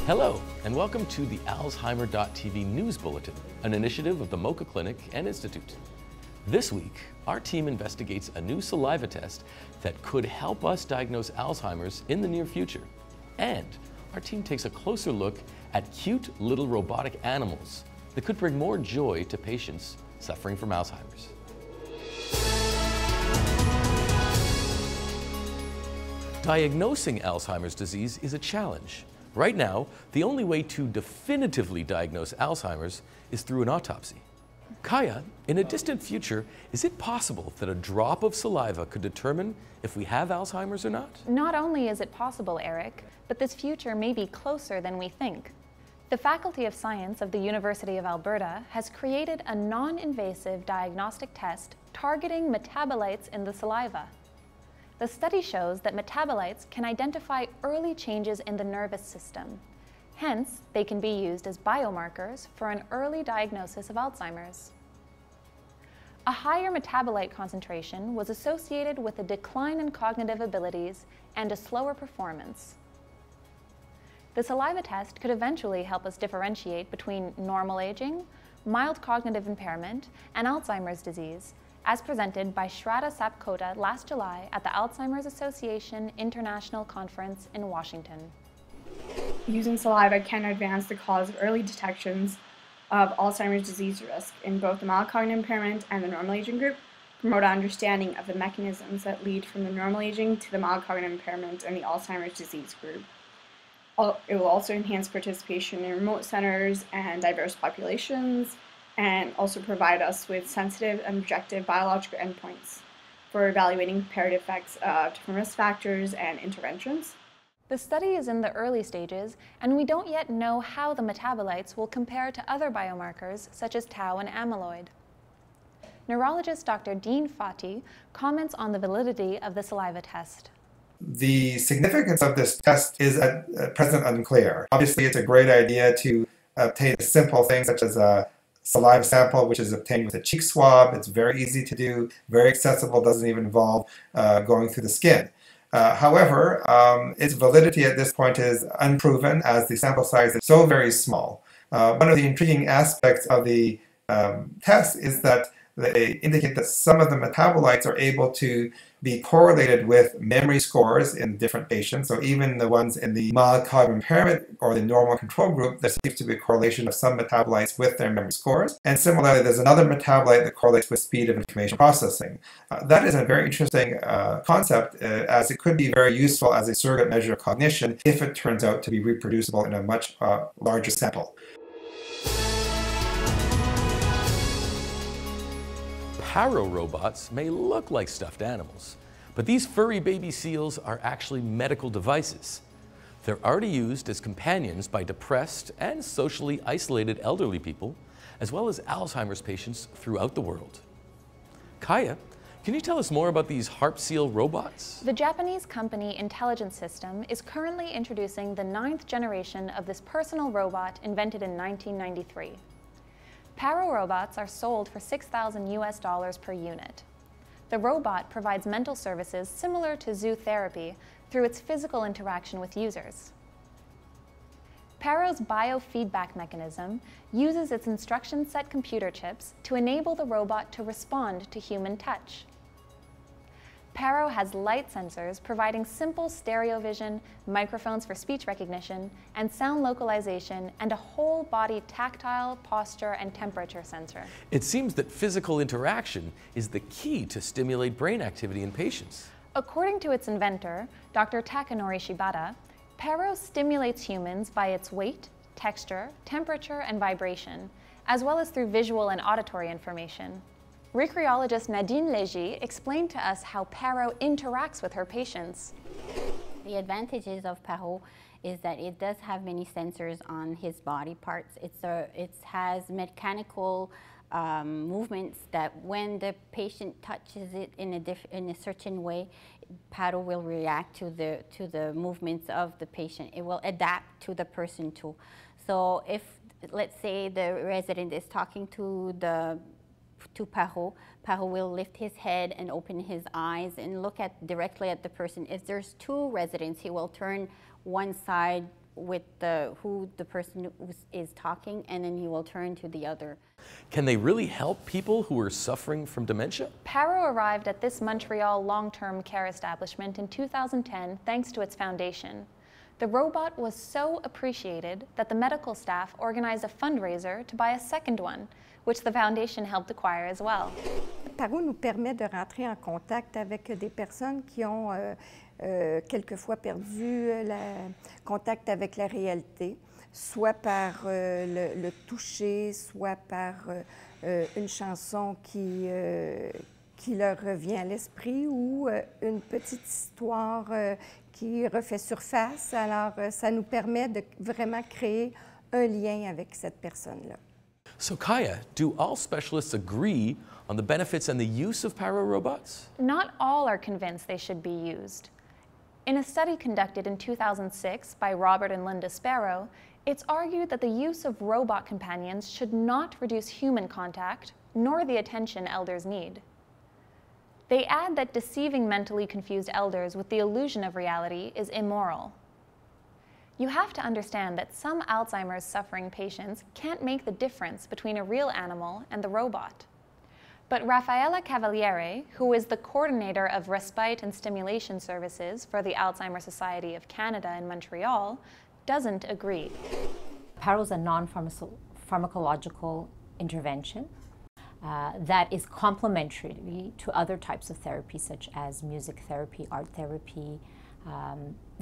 Hello, and welcome to the Alzheimer.tv News Bulletin, an initiative of the Mocha Clinic and Institute. This week, our team investigates a new saliva test that could help us diagnose Alzheimer's in the near future. And our team takes a closer look at cute little robotic animals that could bring more joy to patients suffering from Alzheimer's. Diagnosing Alzheimer's disease is a challenge. Right now, the only way to definitively diagnose Alzheimer's is through an autopsy. Kaya, in a distant future, is it possible that a drop of saliva could determine if we have Alzheimer's or not? Not only is it possible, Eric, but this future may be closer than we think. The Faculty of Science of the University of Alberta has created a non-invasive diagnostic test targeting metabolites in the saliva. The study shows that metabolites can identify early changes in the nervous system. Hence, they can be used as biomarkers for an early diagnosis of Alzheimer's. A higher metabolite concentration was associated with a decline in cognitive abilities and a slower performance. The saliva test could eventually help us differentiate between normal aging, mild cognitive impairment, and Alzheimer's disease, as presented by Shraddha Sapkota last July at the Alzheimer's Association International Conference in Washington. Using saliva can advance the cause of early detections of Alzheimer's disease risk in both the mild cognitive impairment and the normal aging group, promote understanding of the mechanisms that lead from the normal aging to the mild cognitive impairment and the Alzheimer's disease group. It will also enhance participation in remote centers and diverse populations, and also provide us with sensitive and objective biological endpoints for evaluating comparative effects of different risk factors and interventions. The study is in the early stages, and we don't yet know how the metabolites will compare to other biomarkers such as tau and amyloid. Neurologist Dr. Dean Fati comments on the validity of the saliva test. The significance of this test is at present unclear. Obviously, it's a great idea to obtain simple things such as a saliva sample, which is obtained with a cheek swab. It's very easy to do, very accessible, doesn't even involve going through the skin. However, its validity at this point is unproven as the sample size is so very small. One of the intriguing aspects of the test is that they indicate that some of the metabolites are able to be correlated with memory scores in different patients. So even the ones in the mild cognitive impairment or the normal control group, there seems to be a correlation of some metabolites with their memory scores. And similarly, there's another metabolite that correlates with speed of information processing. That is a very interesting concept, as it could be very useful as a surrogate measure of cognition if it turns out to be reproducible in a much larger sample. Paro robots may look like stuffed animals, but these furry baby seals are actually medical devices. They're already used as companions by depressed and socially isolated elderly people, as well as Alzheimer's patients throughout the world. Kaya, can you tell us more about these harp seal robots? The Japanese company Intelligence System is currently introducing the 9th generation of this personal robot invented in 1993. Paro robots are sold for $6,000 per unit. The robot provides mental services similar to zootherapy through its physical interaction with users. Paro's biofeedback mechanism uses its instruction set computer chips to enable the robot to respond to human touch. Paro has light sensors providing simple stereo vision, microphones for speech recognition, and sound localization, and a whole body tactile, posture, and temperature sensor. It seems that physical interaction is the key to stimulate brain activity in patients. According to its inventor, Dr. Takanori Shibata, Paro stimulates humans by its weight, texture, temperature, and vibration, as well as through visual and auditory information. Recreologist Nadine Légy explained to us how Paro interacts with her patients. The advantages of Paro is that it does have many sensors on his body parts. It has mechanical movements that when the patient touches it in a certain way, Paro will react to the movements of the patient. It will adapt to the person too. So if, let's say, the resident is talking to Paro, Paro will lift his head and open his eyes and look directly at the person. If there's two residents, he will turn one side with who the person is talking, and then he will turn to the other. Can they really help people who are suffering from dementia? Paro arrived at this Montreal long-term care establishment in 2010 thanks to its foundation. The robot was so appreciated that the medical staff organized a fundraiser to buy a second one, which the foundation helped acquire as well. Paro nous permet de rentrer en contact avec des personnes qui ont quelquefois perdu le contact avec la réalité, soit par le toucher, soit par une chanson qui leur revient à l'esprit ou une petite histoire qui refait surface. Alors, ça nous permet de vraiment créer un lien avec cette personne-là. So Kaya, do all specialists agree on the benefits and the use of Paro robots? Not all are convinced they should be used. In a study conducted in 2006 by Robert and Linda Sparrow, it's argued that the use of robot companions should not reduce human contact, nor the attention elders need. They add that deceiving mentally confused elders with the illusion of reality is immoral. You have to understand that some Alzheimer's suffering patients can't make the difference between a real animal and the robot. But Rafaela Cavaliere, who is the coordinator of respite and stimulation services for the Alzheimer's Society of Canada in Montreal, doesn't agree. Paro is a non-pharmacological intervention that is complementary to other types of therapy, such as music therapy, art therapy,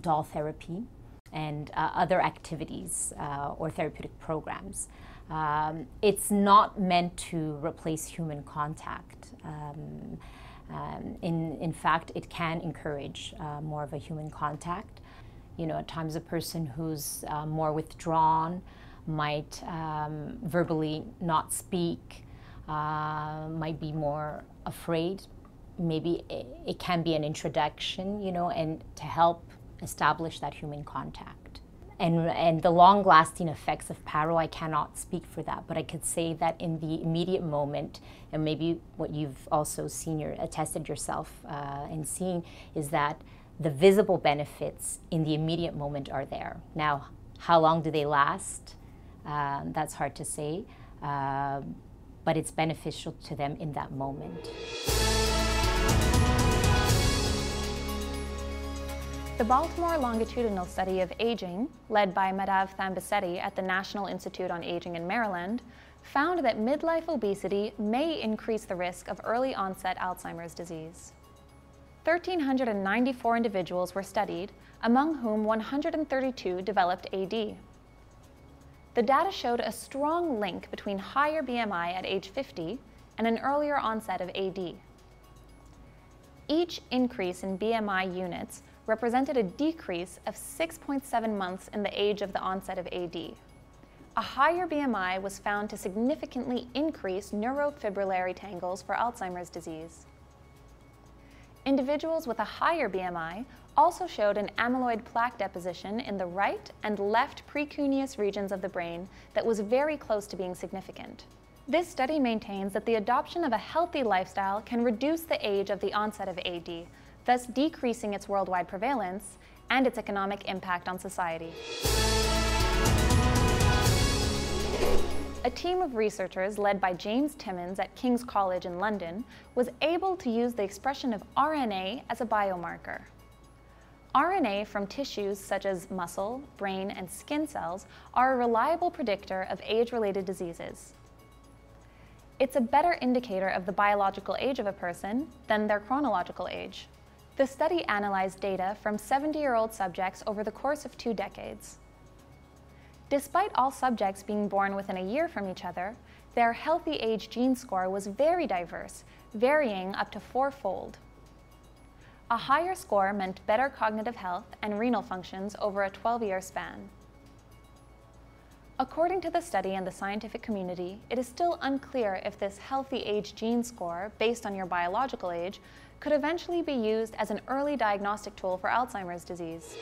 doll therapy, and other activities or therapeutic programs. It's not meant to replace human contact. In fact, it can encourage more of a human contact. You know, at times a person who's more withdrawn might verbally not speak, might be more afraid. Maybe it can be an introduction, you know, and to help establish that human contact. And the long-lasting effects of Paro, I cannot speak for that, but I could say that in the immediate moment, and maybe what you've also seen, attested yourself and seen, is that the visible benefits in the immediate moment are there. Now, how long do they last? That's hard to say, but it's beneficial to them in that moment. The Baltimore longitudinal study of aging, led by Madhav Thambisetti at the National Institute on Aging in Maryland, found that midlife obesity may increase the risk of early onset Alzheimer's disease. 1,394 individuals were studied, among whom 132 developed AD. The data showed a strong link between higher BMI at age 50 and an earlier onset of AD. Each increase in BMI units represented a decrease of 6.7 months in the age of the onset of AD. A higher BMI was found to significantly increase neurofibrillary tangles for Alzheimer's disease. Individuals with a higher BMI also showed an amyloid plaque deposition in the right and left precuneus regions of the brain that was very close to being significant. This study maintains that the adoption of a healthy lifestyle can reduce the age of the onset of AD, thus decreasing its worldwide prevalence and its economic impact on society. A team of researchers led by James Timmins at King's College in London was able to use the expression of RNA as a biomarker. RNA from tissues such as muscle, brain, and skin cells are a reliable predictor of age-related diseases. It's a better indicator of the biological age of a person than their chronological age. The study analyzed data from 70-year-old subjects over the course of 2 decades. Despite all subjects being born within a year from each other, their healthy age gene score was very diverse, varying up to 4-fold. A higher score meant better cognitive health and renal functions over a 12-year span. According to the study and the scientific community, it is still unclear if this healthy age gene score, based on your biological age, could eventually be used as an early diagnostic tool for Alzheimer's disease.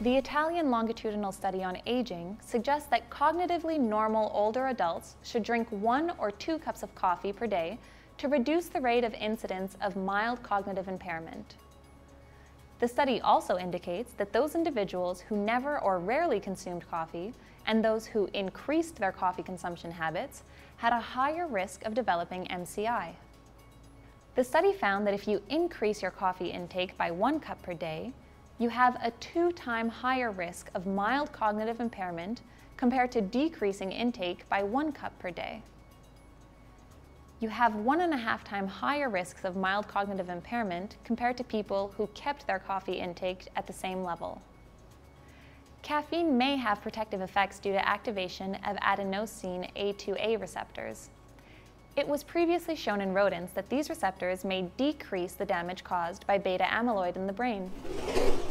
The Italian longitudinal study on aging suggests that cognitively normal older adults should drink 1 or 2 cups of coffee per day to reduce the rate of incidence of mild cognitive impairment. The study also indicates that those individuals who never or rarely consumed coffee and those who increased their coffee consumption habits had a higher risk of developing MCI. The study found that if you increase your coffee intake by 1 cup per day, you have a 2-time higher risk of mild cognitive impairment compared to decreasing intake by 1 cup per day. You have 1.5 times higher risks of mild cognitive impairment compared to people who kept their coffee intake at the same level. Caffeine may have protective effects due to activation of adenosine A2A receptors. It was previously shown in rodents that these receptors may decrease the damage caused by beta amyloid in the brain.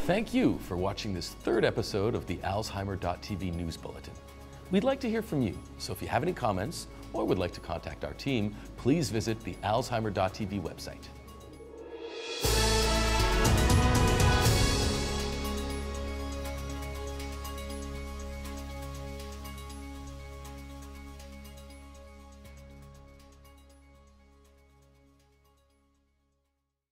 Thank you for watching this 3rd episode of the Alzheimer.tv News Bulletin. We'd like to hear from you, so if you have any comments or would like to contact our team, please visit the Alzheimer.tv website.